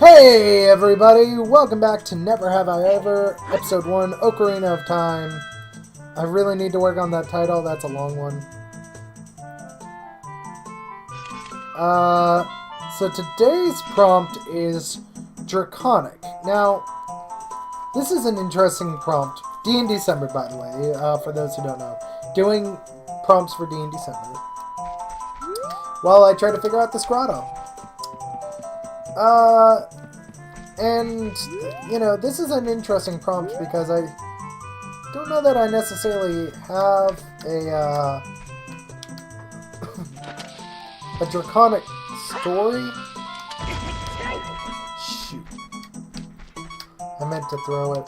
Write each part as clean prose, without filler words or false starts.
Hey everybody, welcome back to Never Have I Ever, Episode 1, Ocarina of Time. I really need to work on that title, that's a long one. So today's prompt is Draconic. Now, this is an interesting prompt. D&D December, by the way, for those who don't know. Doing prompts for D&D December. While I try to figure out this grotto. And, you know, this is an interesting prompt because I don't know that I necessarily have a draconic story. Shoot. I meant to throw it.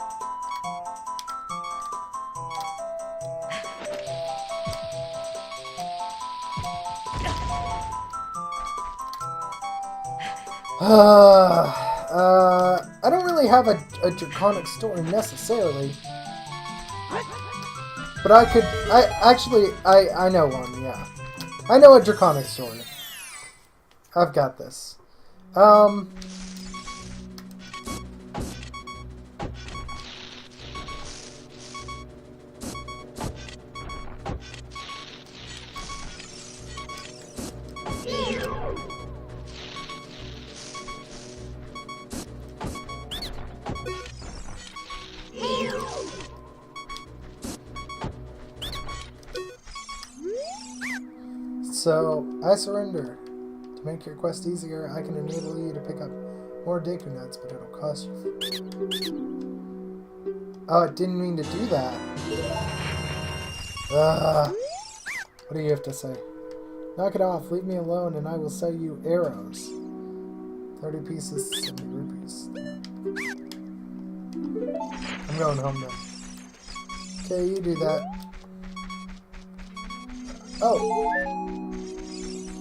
I don't really have a draconic story necessarily. But I could, I know one, yeah. I know a draconic story. I've got this. So, I surrender. To make your quest easier, I can enable you to pick up more Deku nuts, but it'll cost you. Oh, I didn't mean to do that. What do you have to say? Knock it off, leave me alone, and I will sell you arrows. 30 pieces, 70 rupees. I'm going home now. Okay, you do that. Oh.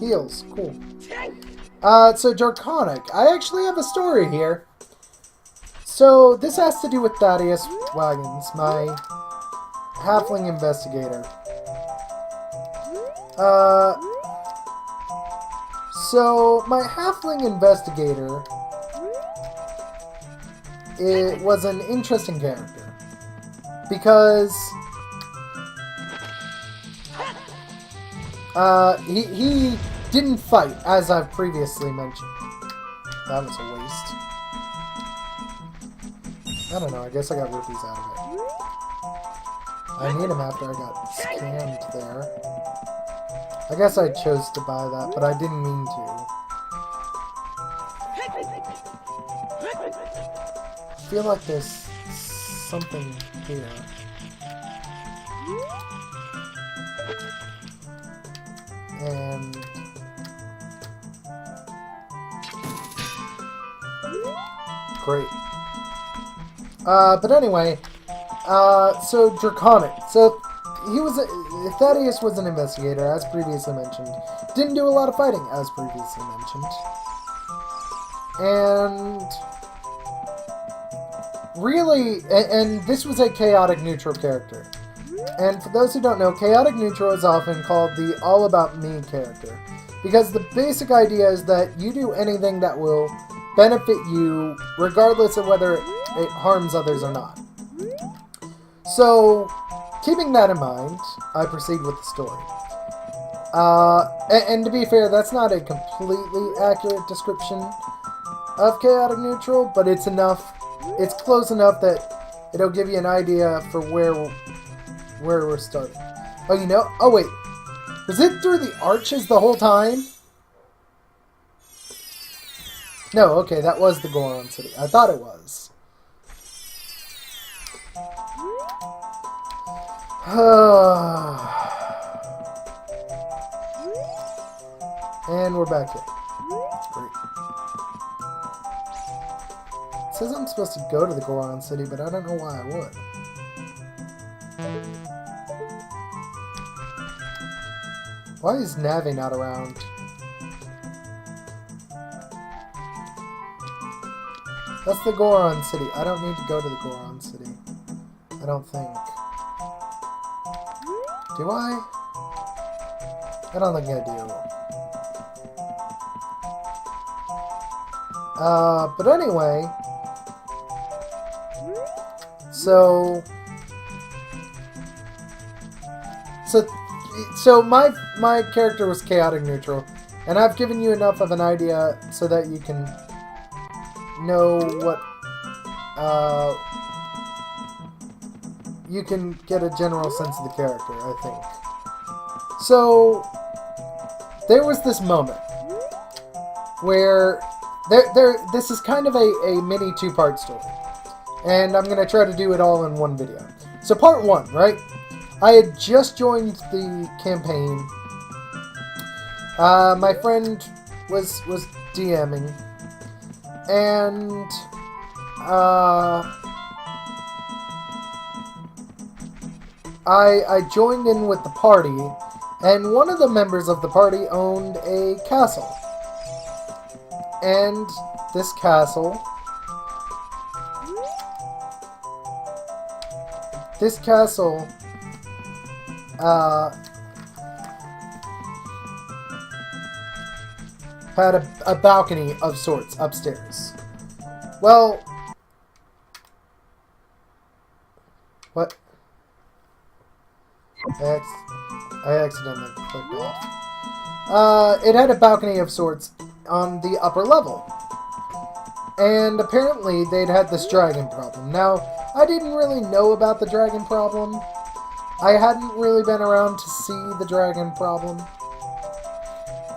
Heals, cool. So Draconic. I actually have a story here. So this has to do with Thaddeus Wagons, my halfling investigator. So my halfling investigator, it was an interesting character because he didn't fight, as I've previously mentioned. That was a waste. I don't know, I guess I got rupees out of it. I need them after I got scammed there. I guess I chose to buy that, but I didn't mean to. I feel like there's something here. And great. But anyway, so Draconic. So he was Thaddeus was an investigator, as previously mentioned. Didn't do a lot of fighting, as previously mentioned. And really, and this was a chaotic neutral character. And for those who don't know, chaotic neutral is often called the all about me character. Because the basic idea is that you do anything that will benefit you, regardless of whether it harms others or not. So, keeping that in mind, I proceed with the story. And to be fair, that's not a completely accurate description of chaotic neutral, but it's enough, it's close enough that it'll give you an idea for where we're starting. Oh, you know? Oh, wait. Was it through the arches the whole time? No, okay, that was the Goron City. I thought it was. And we're back here. Great. It says I'm supposed to go to the Goron City, but I don't know why I would. Why is Navi not around? That's the Goron City. I don't need to go to the Goron City. I don't think. Do I? I don't think I do. But anyway, so my character was chaotic neutral, and I've given you enough of an idea so that you can know what you can get a general sense of the character, I think. So there was this moment where this is kind of a mini two-part story, and I'm gonna try to do it all in one video. So part one, right? I had just joined the campaign. My friend was DMing, and I joined in with the party, and one of the members of the party owned a castle. And this castle had a balcony of sorts upstairs. Well, what? I accidentally clicked off. It had a balcony of sorts on the upper level. And apparently they'd had this dragon problem. Now, I didn't really know about the dragon problem. I hadn't really been around to see the dragon problem.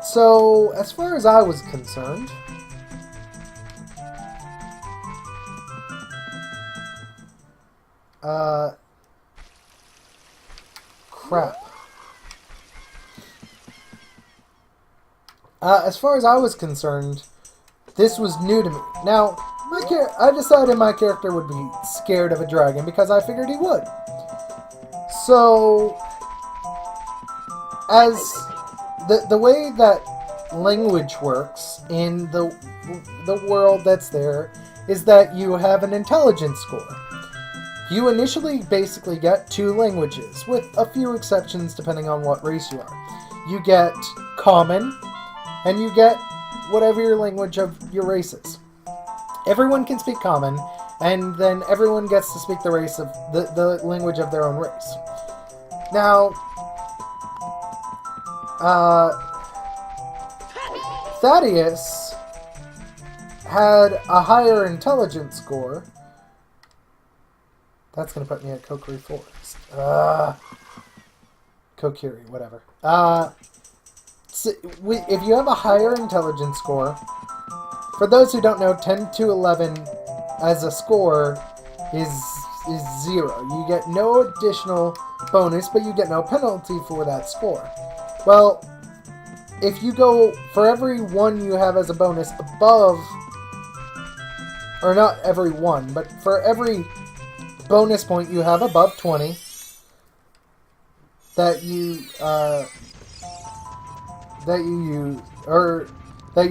So, as far as I was concerned, crap. As far as I was concerned, this was new to me. Now, I decided my character would be scared of a dragon because I figured he would. So, as the way that language works in the world that's there is that you have an intelligence score. You initially basically get 2 languages, with a few exceptions depending on what race you are. You get common, and you get whatever your language of your race is. Everyone can speak common, and then everyone gets to speak the language of their own race. Now, Thaddeus had a higher intelligence score. That's going to put me at Kokiri Forest. Kokiri, whatever. So if you have a higher intelligence score, for those who don't know, 10 to 11 as a score is 0. You get no additional bonus, but you get no penalty for that score. Well, if you go, for every 1 you have as a bonus above, or not every 1, but for every bonus point you have above 20 that you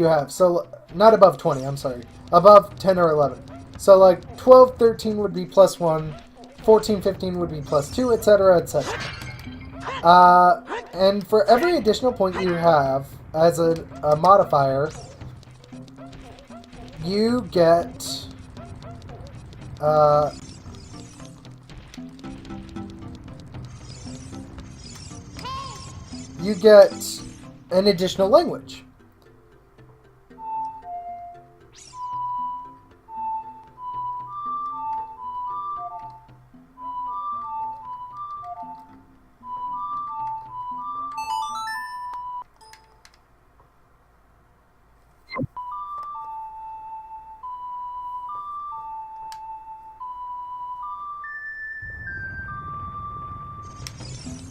have. So not above 20, I'm sorry. Above 10 or 11. So like 12, 13 would be plus 1, 14, 15 would be plus 2, etc., etc. And for every additional point you have as a modifier, you get an additional language.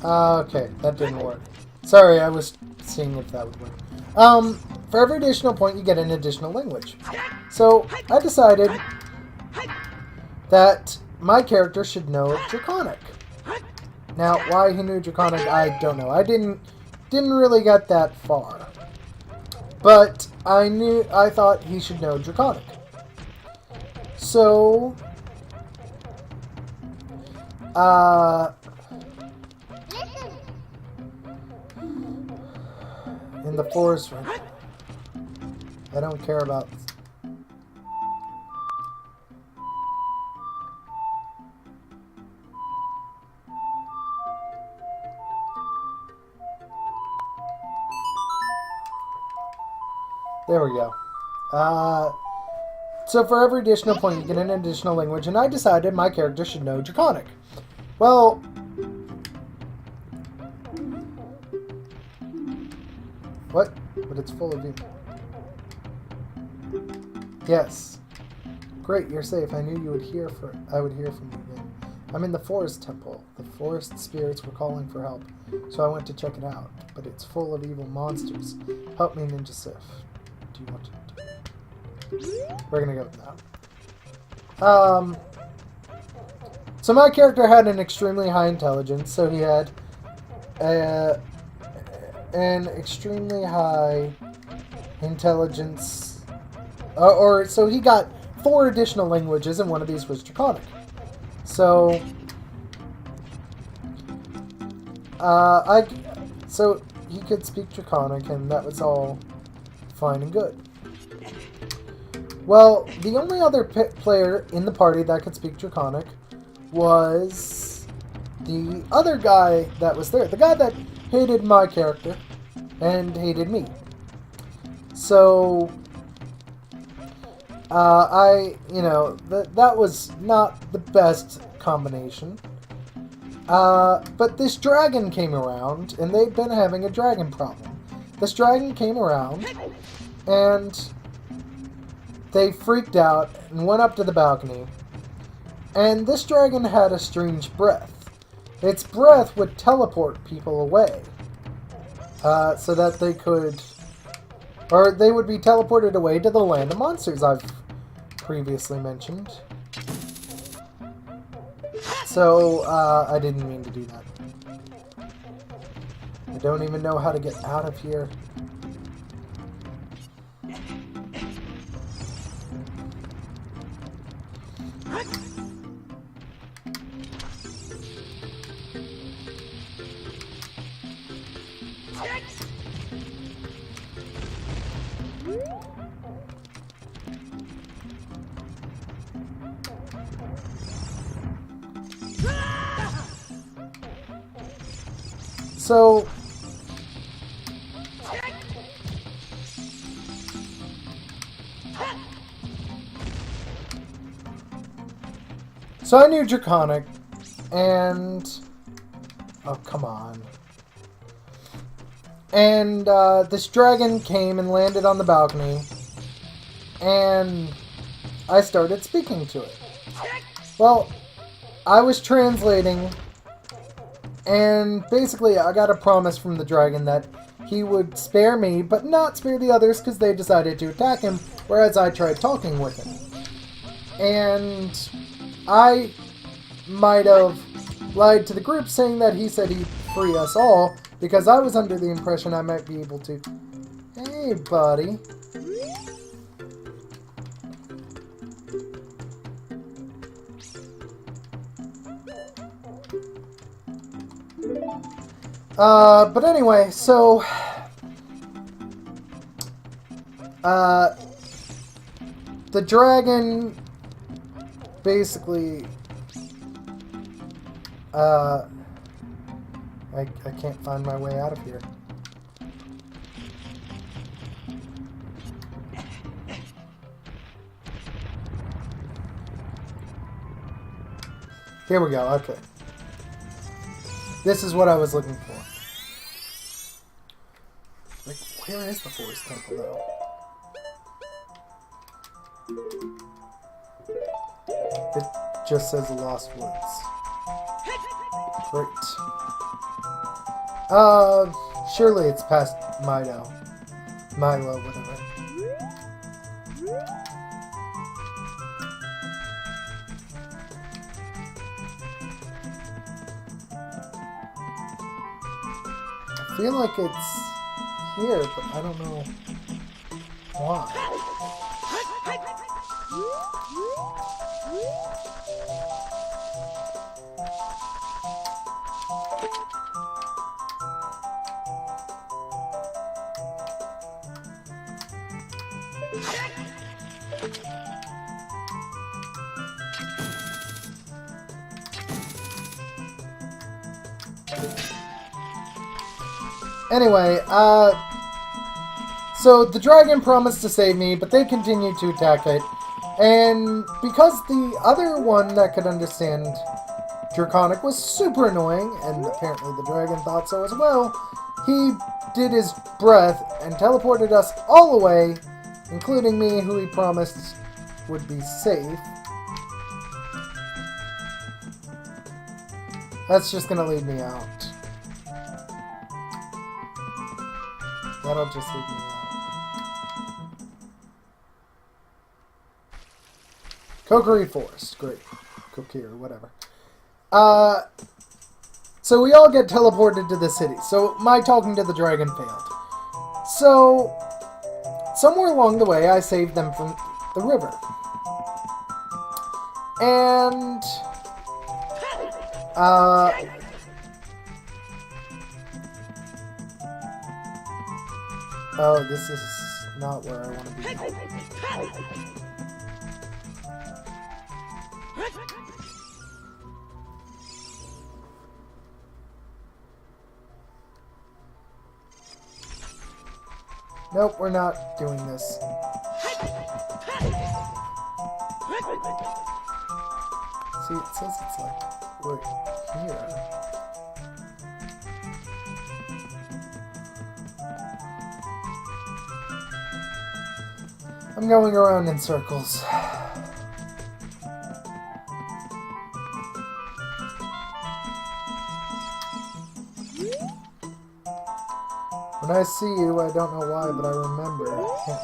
Okay, that didn't work. Sorry, I was seeing if that would work. For every additional point, you get an additional language. So, I decided that my character should know Draconic. Now, why he knew Draconic, I don't know. I didn't really get that far. But I thought he should know Draconic. So, in the forest, I don't care about There we go. So for every additional point, you get an additional language, and I decided my character should know Draconic. Well, what? But it's full of you. Yes. Great, you're safe. I knew I would hear from you again. I'm in the forest temple. The forest spirits were calling for help, so I went to check it out. But it's full of evil monsters. Help me, Ninjasif. Do you want to? We're gonna go with that. So my character had an extremely high intelligence, so he had an extremely high intelligence, so he got 4 additional languages, and one of these was Draconic. So, so he could speak Draconic, and that was all fine and good. Well, the only other player in the party that could speak Draconic was the other guy that was there. The guy that hated my character and hated me. So, that was not the best combination. But this dragon came around, and they'd been having a dragon problem. This dragon came around, and they freaked out and went up to the balcony. And this dragon had a strange breath. Its breath would teleport people away. So that they could... Or they would be teleported away to the land of monsters I've previously mentioned. So, I didn't mean to do that. I don't even know how to get out of here. So I knew Draconic, and... Oh, come on. And this dragon came and landed on the balcony, and I started speaking to it. Well, I was translating, and basically I got a promise from the dragon that he would spare me, but not spare the others because they decided to attack him, whereas I tried talking with him. And I might have lied to the group saying that he said he'd free us all, because I was under the impression I might be able to... Hey, buddy. But anyway, so... the dragon... basically... I can't find my way out of here. Here we go, okay. This is what I was looking for. Like, where is the forest temple, though? It just says Lost Woods. Great. Surely it's past Milo, whatever. I feel like it's here, but I don't know why. Anyway, So the dragon promised to save me, but they continued to attack it. And because the other one that could understand Draconic was super annoying, and apparently the dragon thought so as well, he did his breath and teleported us all away, including me, who he promised would be safe. That's just gonna lead me out. That'll just lead me out. Kokiri Forest. Great. Kokiri, whatever. So we all get teleported to the city. So my talking to the dragon failed. So, somewhere along the way, I saved them from the river. And oh, this is not where I want to be. Nope, we're not doing this. See, it says it's like we're here. I'm going around in circles. When I see you, I don't know why, but I remember him.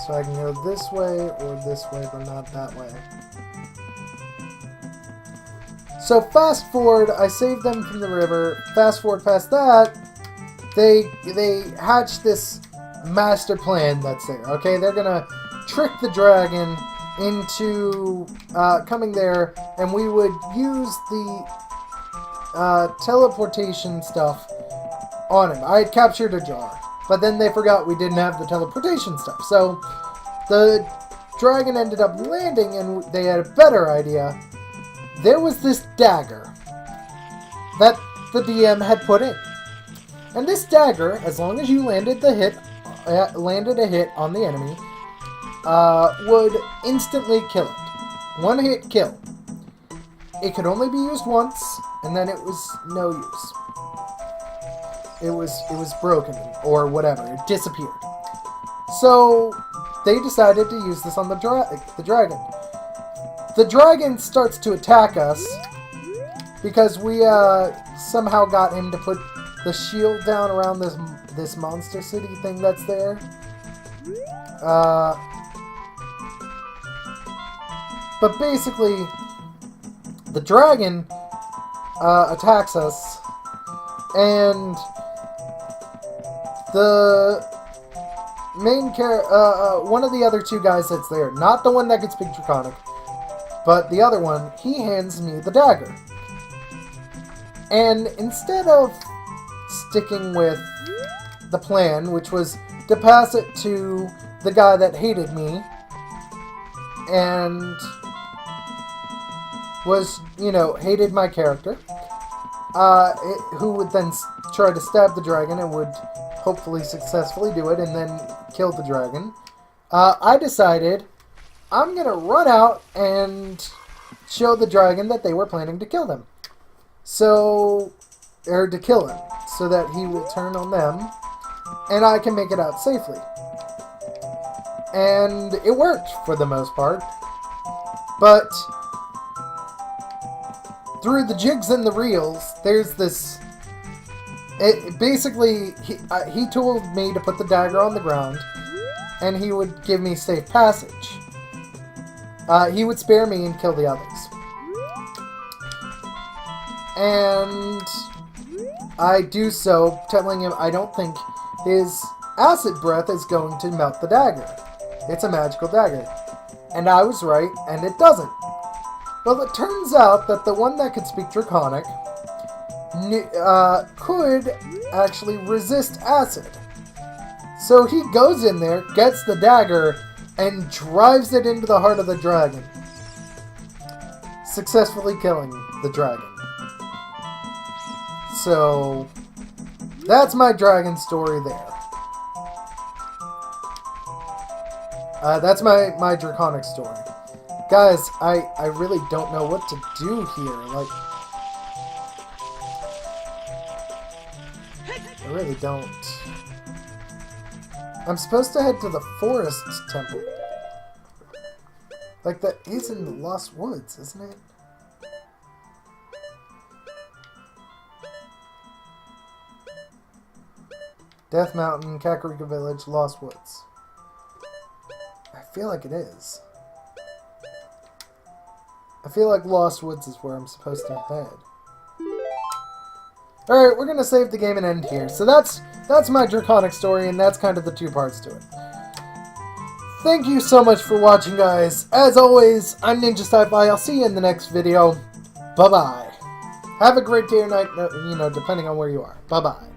So I can go this way or this way, but not that way. So fast forward, I saved them from the river. Fast forward past that, they hatched this master plan that's there. Okay, they're gonna trick the dragon into coming there, and we would use the teleportation stuff on him. I had captured a jar, but then they forgot we didn't have the teleportation stuff. So the dragon ended up landing, and they had a better idea. There was this dagger that the DM had put in. And this dagger, as long as you landed a hit on the enemy, would instantly kill it. One hit kill. It could only be used once, and then it was no use. It was broken, or whatever. It disappeared. So they decided to use this on the dragon. The dragon starts to attack us because we somehow got him to put the shield down around this monster city thing that's there. But basically, the dragon attacks us, and the main one of the other two guys that's there, not the one that can speak Draconic, but the other one, he hands me the dagger. And instead of sticking with the plan, which was to pass it to the guy that hated me, and was, hated my character, who would then try to stab the dragon and would hopefully successfully do it and then kill the dragon, I decided I'm going to run out and show the dragon that they were planning to kill them. Or to kill him, so that he will turn on them, and I can make it out safely. And it worked, for the most part. But through the jigs and the reels, there's this... Basically, he told me to put the dagger on the ground, and he would give me safe passage. He would spare me and kill the others. And I do so, telling him I don't think his acid breath is going to melt the dagger. It's a magical dagger. And I was right, and it doesn't. Well, it turns out that the one that could speak Draconic could actually resist acid. So he goes in there, gets the dagger, and drives it into the heart of the dragon, successfully killing the dragon. So, that's my dragon story there. That's my draconic story. Guys, I really don't know what to do here. Like, I really don't. I'm supposed to head to the forest temple. Like, that is in the Lost Woods, isn't it? Death Mountain, Kakarika Village, Lost Woods. I feel like it is. I feel like Lost Woods is where I'm supposed to head. Alright, we're gonna save the game and end here. So that's my draconic story, and that's kind of the two parts to it. Thank you so much for watching, guys. As always, I'm Ninjasifi. I'll see you in the next video. Bye-bye. Have a great day or night, you know, depending on where you are. Bye-bye.